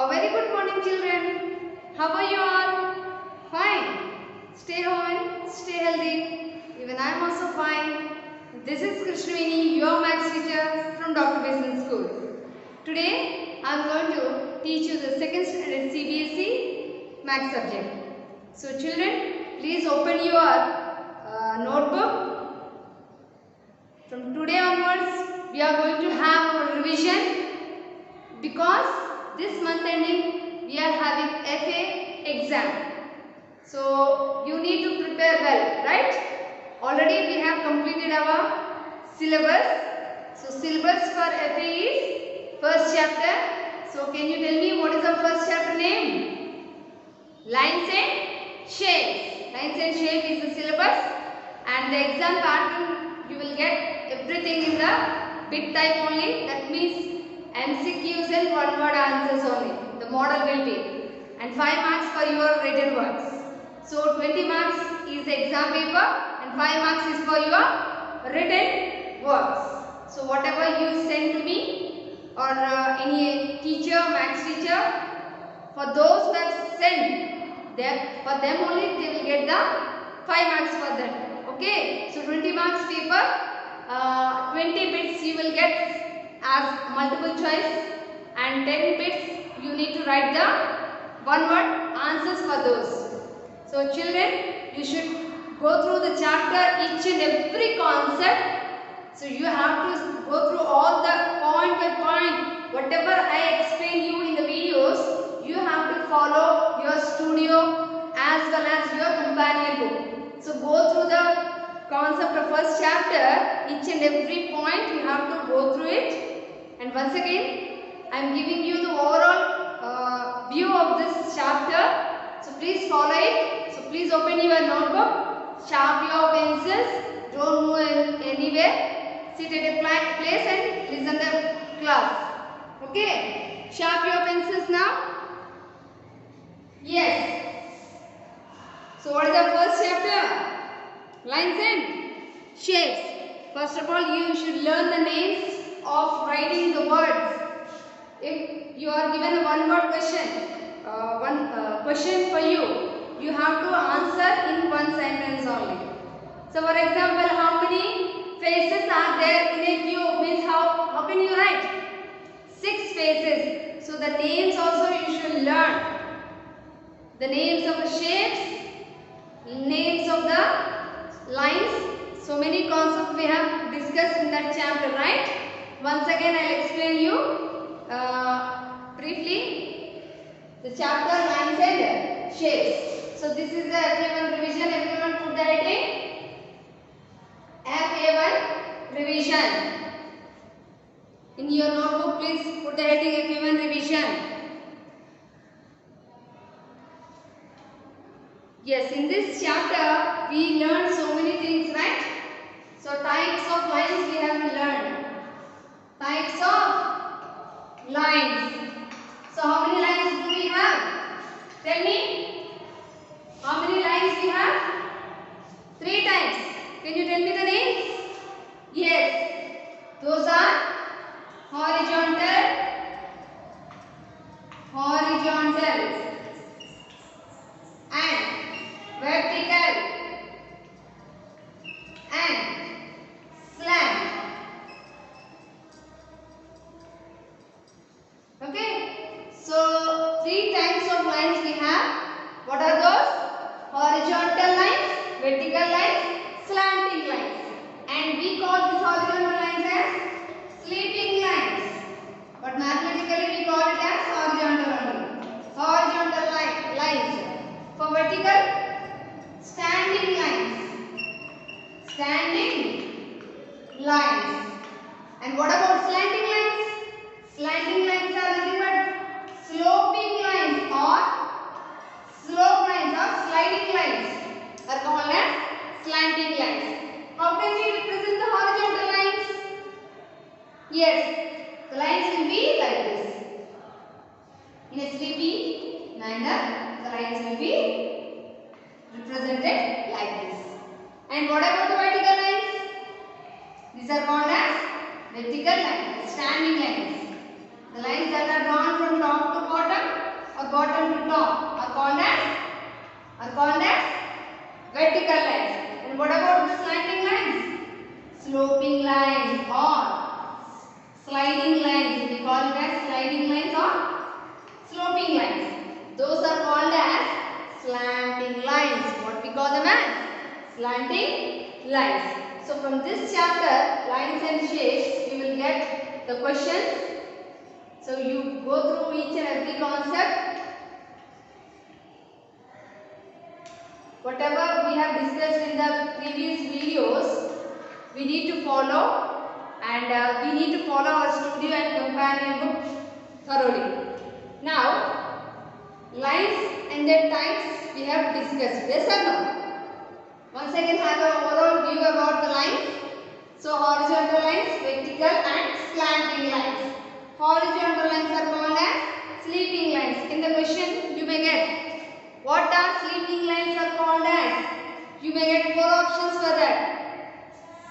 A very good morning, children. How are you all? Fine. Stay home and stay healthy. Even I am also fine. This is Krishnavini, your maths teacher from Dr. Basin School. Today I am going to teach you the second standard CBSE maths subject. So children, please open your notebook. From today onwards, we are going to have a revision because this month ending we are having FA exam. So you need to prepare well, right? Already we have completed our syllabus. So syllabus for FA is first chapter. So can you tell me what is the first chapter name? Lines and shapes. Lines and shape is the syllabus, and the exam pattern you will get everything in the bit type only. That means MCQs and one word answers only. The model will be, and 5 marks for your written words. So 20 marks is the exam paper and 5 marks is for your written words. So whatever you send to me or any teacher, maths teacher, for those who have sent them, for them only they will get the 5 marks for them. Okay. So 20 marks paper, 20 bits you will get as multiple choice, and 10 bits you need to write the one word answers for those. So children, you should go through the chapter, each and every concept. So you have to go through all the point by point. Whatever I explain you in the videos, you have to follow your studio as well as your companion book. So go through the concept of first chapter, each and every point you have to go through it. And once again, I am giving you the overall view of this chapter. So please follow it. So please open your notebook, sharpen your pencils, don't move anywhere. Sit at a flat place and listen the class. Okay? Sharpen your pencils now. Yes. So what is the first chapter? Lines and shapes. First of all, you should learn the names of writing the words. If you are given a one word question, question for you, you have to answer in one sentence only. So for example, how many faces are there in a cube? Means how can you write? 6 faces. So the names also you should learn. The names of the shapes, names of the lines. So many concepts we have discussed in that chapter, right? Once again I will explain you briefly the chapter lines and shapes. So this is the FA1 revision. Everyone put the heading FA1 revision. In your notebook please put the heading FA1 revision. Yes, in this chapter we learned so many things, right? So types of lines we have learned. Types of lines. So how many lines do we have? Tell me. How many lines we have? 3 types. Can you tell me the names? Yes. Those are horizontal, and vertical, and slant. Okay. So 3 types of lines we have. What are those? Horizontal lines, vertical lines, slanting lines. And we call these horizontal lines as sleeping lines. But mathematically we call it as horizontal only. Horizontal lines. For vertical, standing lines. Standing lines. And what about slanting lines? Slanting lines are nothing but sloping lines or slope lines or sliding lines are called as slanting lines. How can we represent the horizontal lines? Yes, the lines will be like this. In a sleepy manner, the lines will be represented like this. And what about the vertical lines? These are called as vertical lines, standing lines. The lines that are drawn from top to bottom or bottom to top are called as vertical lines. And what about the slanting lines? Sloping lines or sliding lines. We call it as sliding lines or sloping lines. Those are called as slanting lines. What we call them as? Slanting lines. So from this chapter, lines and shapes, you will get the questions. So you go through each and every concept. Whatever we have discussed in the previous videos, we need to follow, and we need to follow our studio and companion book thoroughly. Now, lines and their types we have discussed. Yes or no? Once again, have an overall view about the lines. So, horizontal lines, vertical and slanting lines. Horizontal lines are called as sleeping lines. In the question, you may get what are sleeping lines are called as. You may get 4 options for that.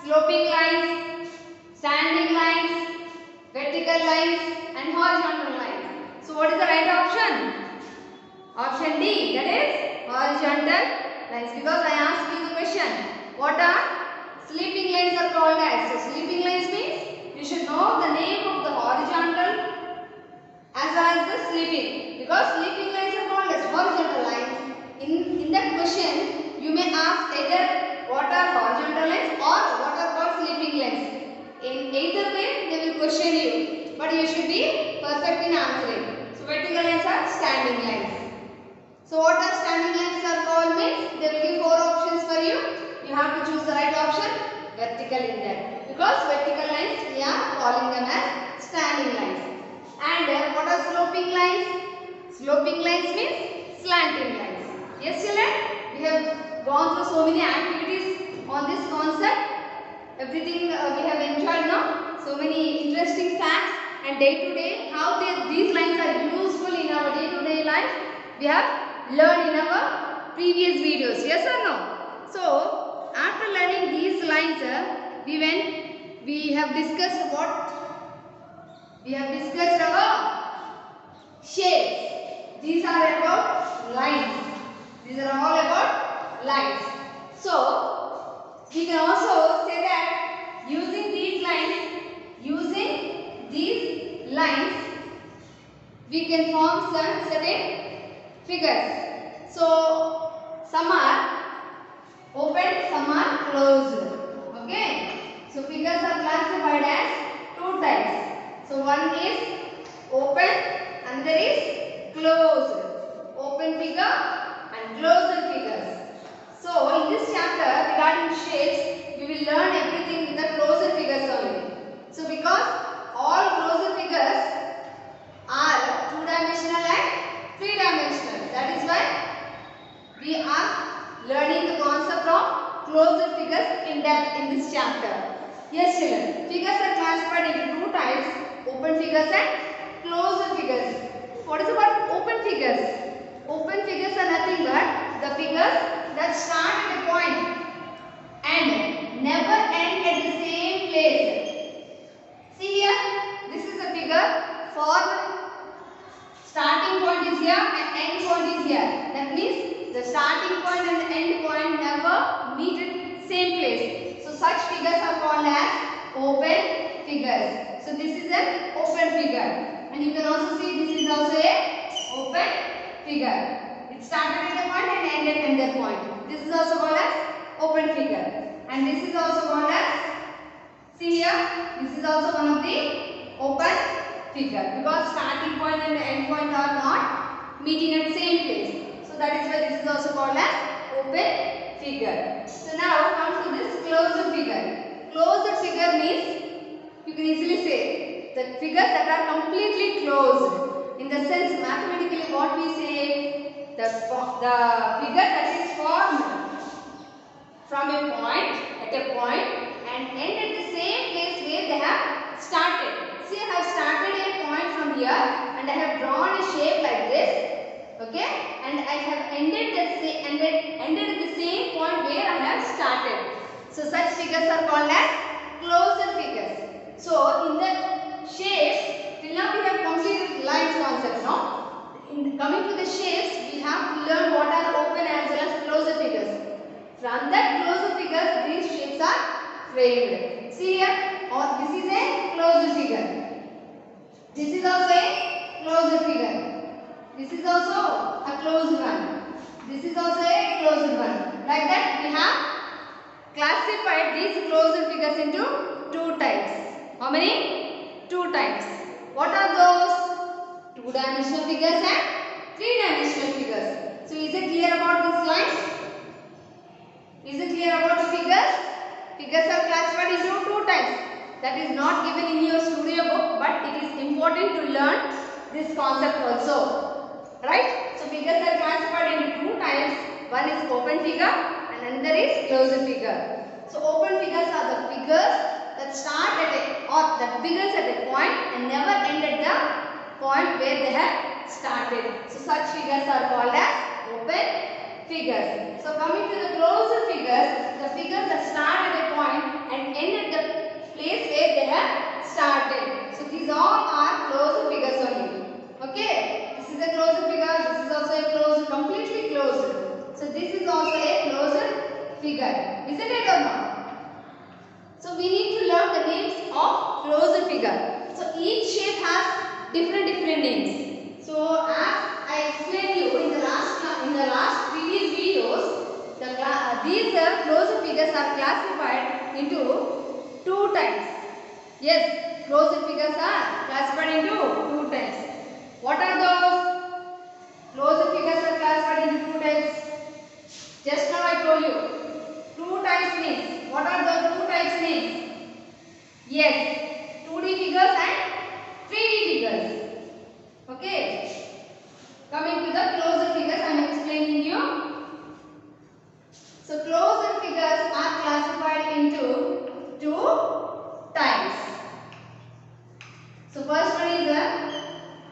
Sloping lines, standing lines, vertical lines and horizontal lines. So, what is the right option? Option D, that is horizontal lines, because I asked you the question, what are sleeping lines are called as. So, sleeping lines means you should know the name of the horizontal as well as the sleeping, because sleeping lines are called as horizontal lines. In that question, you may ask either what are horizontal lines or what are called sleeping lines. In either way, they will question you, but you should be perfect in answering. So, vertical lines are standing lines. So, what are standing lines are called means they will give 4 options for you. You have to choose the right option, vertical in that, because vertical lines we are calling them as standing lines. And what are sloping lines? Sloping lines means slanting lines. Yes, children, we have gone through so many activities on this concept. Everything we have enjoyed now. So many interesting facts and day to day how these lines are useful in our day to day life. We have learned in our previous videos. Yes or no? So after learning these lines, we have discussed what? We have discussed our shapes. These are about lines. These are all about lines. So, we can also say that using these lines, we can form some certain figures. So, some are open, some are closed. Okay. So, figures are classified as 2 types. So, one is open, another is closed. Open figure and closed figures. So, in this chapter regarding shapes, we will learn everything with the closed figures only. So, because all closed figures are 2-dimensional and 3-dimensional. That is why we are learning the concept of closed figures in depth in this chapter. Yes, children. Figures are classified into 2 types. Open figures and closed figures. What is about open figures? Open figures are nothing but the figures that start at a point and never end at the same place. See here, this is a figure for starting point is here and end point is here. That means the starting point and the end point never meet at same place. So such figures are called as open figures. So this is an open figure, and you can also see this is also a open figure. It started at a point and ended at another point. This is also called as open figure, and this is also called as, see here, this is also one of the open figure, because starting point and the end point are not meeting at same place. So that is why this is also called as open figure. So now come to this closed figure. Closed figure means you can easily say the figures that are completely closed. In the sense, mathematically what we say, the figure that is formed from a point, at a point and end at the same place where they have started. See, I have started a point from here and I have drawn a shape like this. Okay, and I have ended at the same point where I have started. So such figures are called as closed figures. So in the shapes, till now we have framed. See here, or this is a closed figure. This is also a closed figure. This is also a closed one. This is also a closed one. Like that, we have classified these closed figures into two types. How many? Two types. What are those? Two-dimensional figures and three-dimensional figures. So, is it clear about this line? Is it clear about the figures? Figures are classified into two types. That is not given in your studio book, but it is important to learn this concept also. Right? So, figures are classified into two types. One is open figure and another is closed figure. So, open figures are the figures that start at a or that begins at a point and never end at the point where they have started. So, such figures are called as open figures. So, coming to the closed figures, the figures that start at a point and end at the place where they have started. So, these all are closed figures only. Okay, this is a closed figure, this is also a closed, completely closed. So, this is also a closed figure. Isn't it or not? So, we need to learn the names of closed figure. So, each shape has different names. So, as I explained you in the last previous videos, these closed figures are classified into two types. Yes, closed figures are classified into two types. What are those? Closed figures are classified into two types. Just now I told you. Two types means. What are the two types means? Yes, 2D figures and 3D figures. Okay. Coming to the closed figures, I am explaining you. So, closed figures are classified into two types. So, first one is a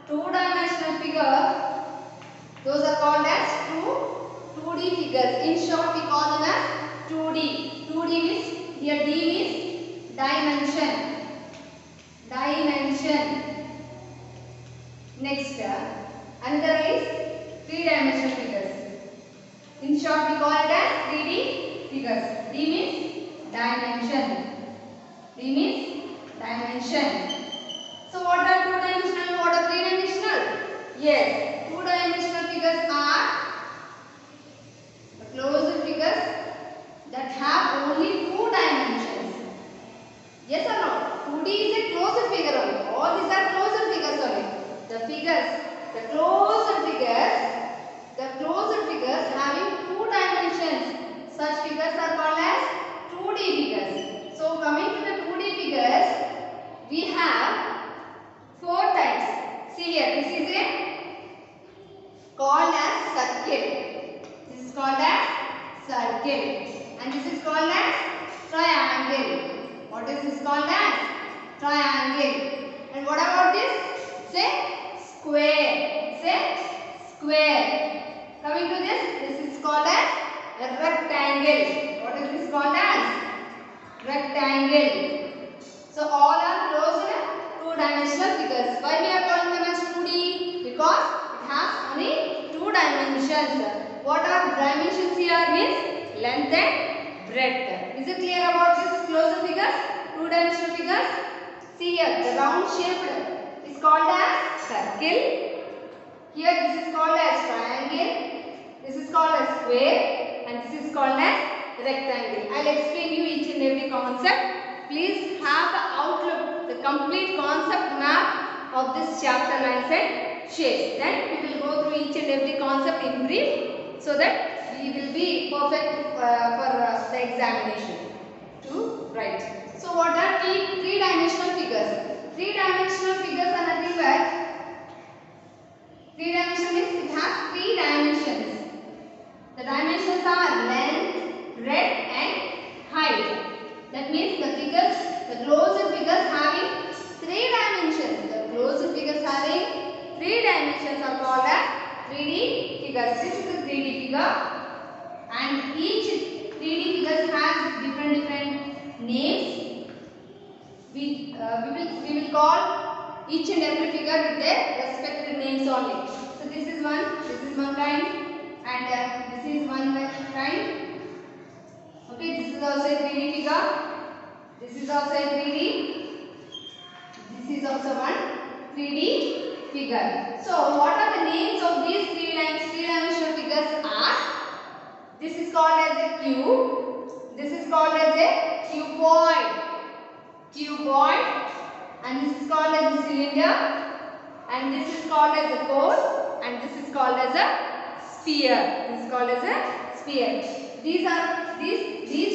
two-dimensional figure. Those are called as 2D figures. In short, we call them as 2D. 2D means, here D means dimension. Next, another is three-dimensional figures. In short, we call it as 3D figures. D means dimension. So, what are two-dimensional and what are three-dimensional? Yes, two-dimensional figures are closed figures that have only two dimensions. Yes or no? 2D is a closed figure only. All these are closed figures only. The closed figures having two dimensions. Such figures are called as 2D figures. So, coming to the 2D figures, we have four types. See here, this is called as circle. This is called as circle. And this is called as triangle. What is this called as? Triangle. And what about this? Say square. Coming to this is called as a rectangle. What is this called as? Rectangle. So, all are closed two-dimensional figures. Why we are calling them as 2D? Because it has only two dimensions. What are dimensions here means? Length and breadth. Is it clear about this closed figures? Two-dimensional figures? See here, the round shaped is called as circle. Here this is called as triangle. This is called as square. And this is called as rectangle. I will explain you each and every concept. Please have the outlook, the complete concept map of this chapter lines and shapes. Then we will go through each and every concept in brief so that we will be perfect for the examination to write. So, what are three-dimensional figures? Three-dimensional figures are nothing but three-dimensional means it has three dimensions. The dimensions are length, breadth and height. That means the closed figures having three dimensions. The closed figures having three dimensions are called as 3D figures. This is a 3D figure, and each 3D figures has different names. We will call each and every figure with their respective names only. So this is one kind, and this is one kind. Okay, this is also a 3D figure. This is also a 3D. This is also one 3D figure. So what are the names of these three-dimensional figures are? This is called as a cube. This is called as a cuboid. Cuboid. And this is called as a cylinder. And this is called as a cone. And this is called as a sphere. This is called as a sphere. These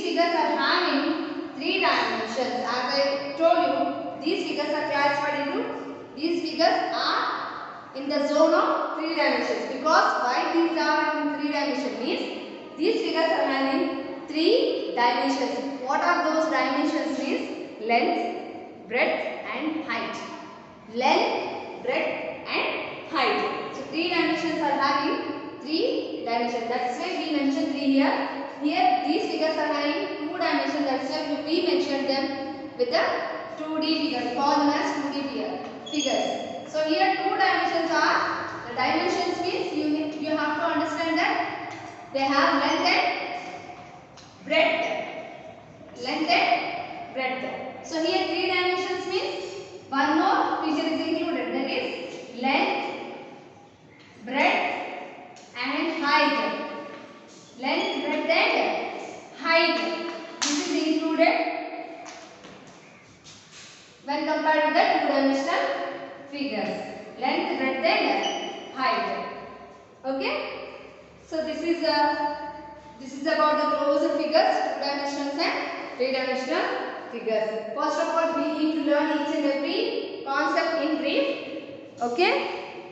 figures are having 3 dimensions. As I told you, these figures are classified into, these figures are in the zone of 3 dimensions. Because why these are in 3 dimensions means, these figures are having 3 dimensions. What are those dimensions means? Length, breadth and height. Length, breadth and height. So 3 dimensions are having 3 dimensions. That's why we mentioned 3 here. Here these figures are having 2 dimensions. That's why we mentioned them with the 2D figures. We call them as 2D figures. So here 2 dimensions are, the dimensions means you have to understand that they have length and breadth. Length and breadth. So here 3 dimensions means one more feature is included, that is length, breadth and height. Length, breadth and height. This is included when compared with the 2-dimensional figures. Length, breadth and height. Okay. So this is about the closure figures, 2-dimensional and 3-dimensional figures. First of all, we need to learn each and every concept in brief. Okay.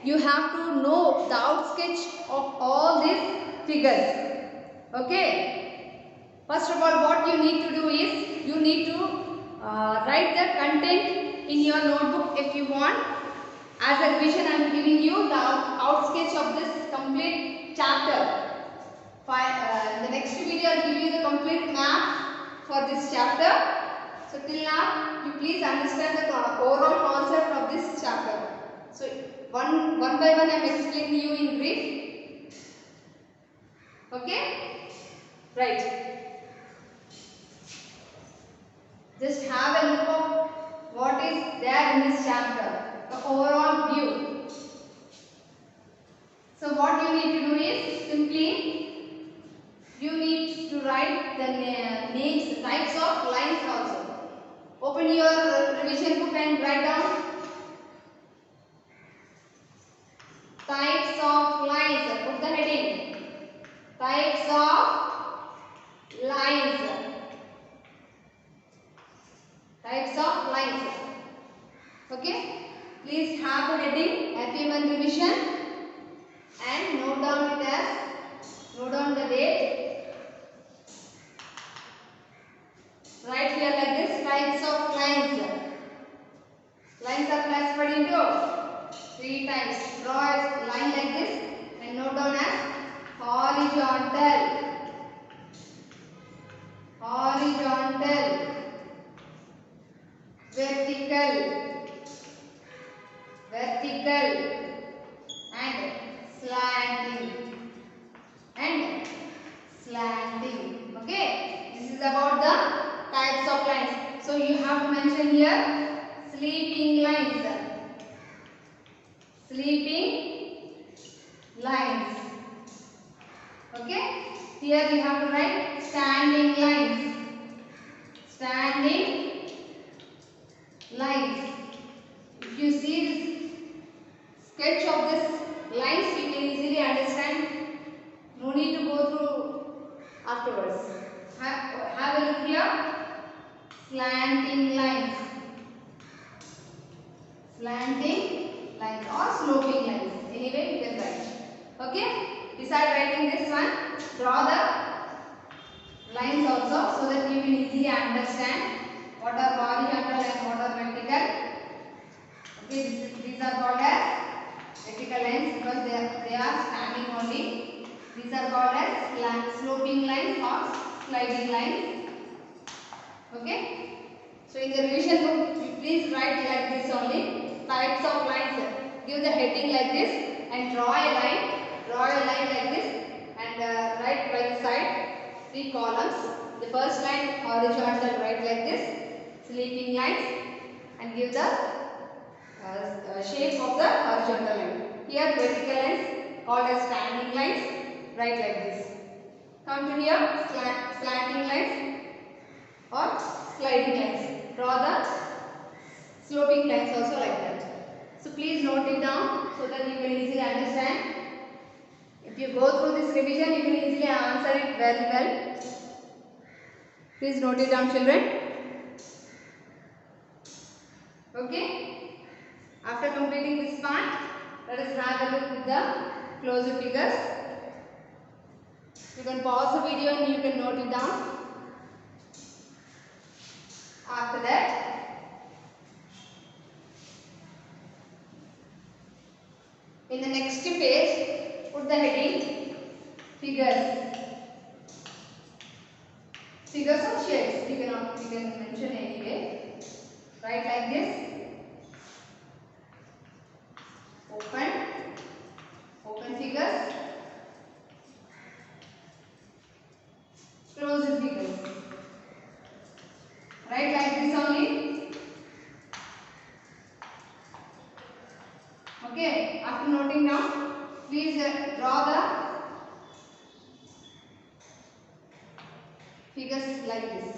You have to know the outsketch of all these figures. Okay. First of all, what you need to do is, you need to write the content in your notebook if you want. As a revision, I am giving you the outsketch of this complete chapter. In the next video, I will give you the complete map for this chapter. So till now, you please understand the overall concept of this chapter. So one by one, I am explaining you in brief. Okay? Right. Just have a look of what is there in this chapter, the overall view. So what you need to do is, simply you need to write the names, types of lines also. Open your revision book and write down types of lines. Put the heading. Types of lines. Types of lines. Okay. Please have the heading FA1 revision and note down the date. Right here like this, types of lines. Lines are classified into 3 types. Draw a line like this and note down as horizontal, vertical, and slanting. Okay, this is about the types of lines. So you have to mention here sleeping lines. Okay, here we have to write standing lines. If you see this sketch of this lines, you can easily understand. No need to go through afterwards. Have a look here. Slanting lines or sloping lines. Anyway, you can write. Okay. Besides writing this one, draw the lines also so that you will easily understand what are horizontal and what are vertical. Okay, these are called as vertical lines because they are standing only. These are called as sloping lines or sliding lines. Okay. So in the revision book, please write like this only. Types of lines. Give the heading like this and draw a line. Draw a line like this and write right side 3 columns. The first line horizontal, write like this. sleeping lines and give the shape of the horizontal line. Here vertical lines called as standing lines. Write like this. Come to here slanting lines or sliding lines. Draw the sloping lines also like that. So please note it down so that you can easily understand. If you go through this revision, you can easily answer it very well. Please note it down, children. Okay. After completing this part, let us have a look at the closure figures. You can pause the video and you can note it down. After that, in the next page, put the heading figures. Figures of shapes. You can mention anyway. Write like this. Open figures. Closed figures. Write like this only. Okay. After noting down, please draw the figures like this.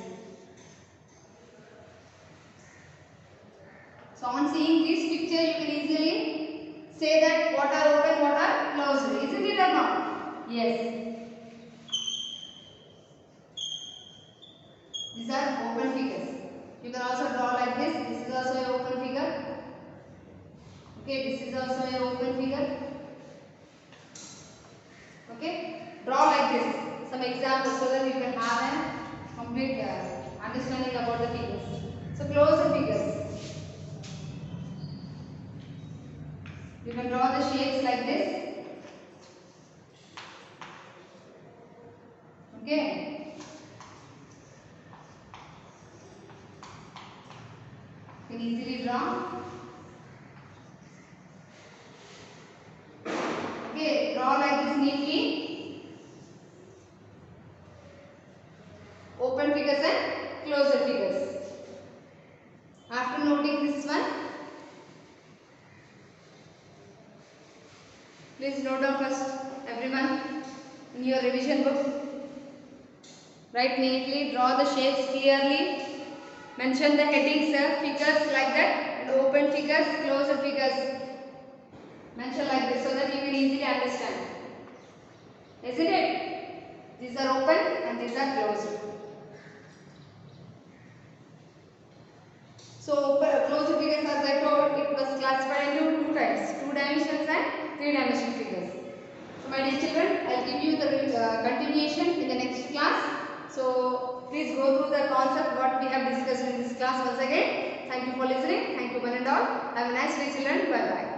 So on seeing this picture, you can easily say that what are open, what are closed. Isn't it or not? Yes. These are open figures. You can also draw like this. This is also an open figure. Okay, this is also an open figure. Okay, draw like this. Some examples so that you can have a complete understanding about the figures. So close the figures. You can draw the shapes like this. Okay. You can easily draw. Okay, draw like this neatly. Open figures and closed figures. After noting this one, please note down first, everyone, in your revision book. Write neatly, draw the shapes clearly, mention the headings, figures like that, and open figures, closed figures. Mention like this so that you can easily understand. Isn't it? These are open and these are closed. So closed figures, as I told, it was classified into two types, 2 dimensions and 3 dimensional figures. So my dear children, I will give you the continuation in the next class. So please go through the concept what we have discussed in this class once again. Thank you for listening. Thank you one and all. Have a nice day, children. Bye bye.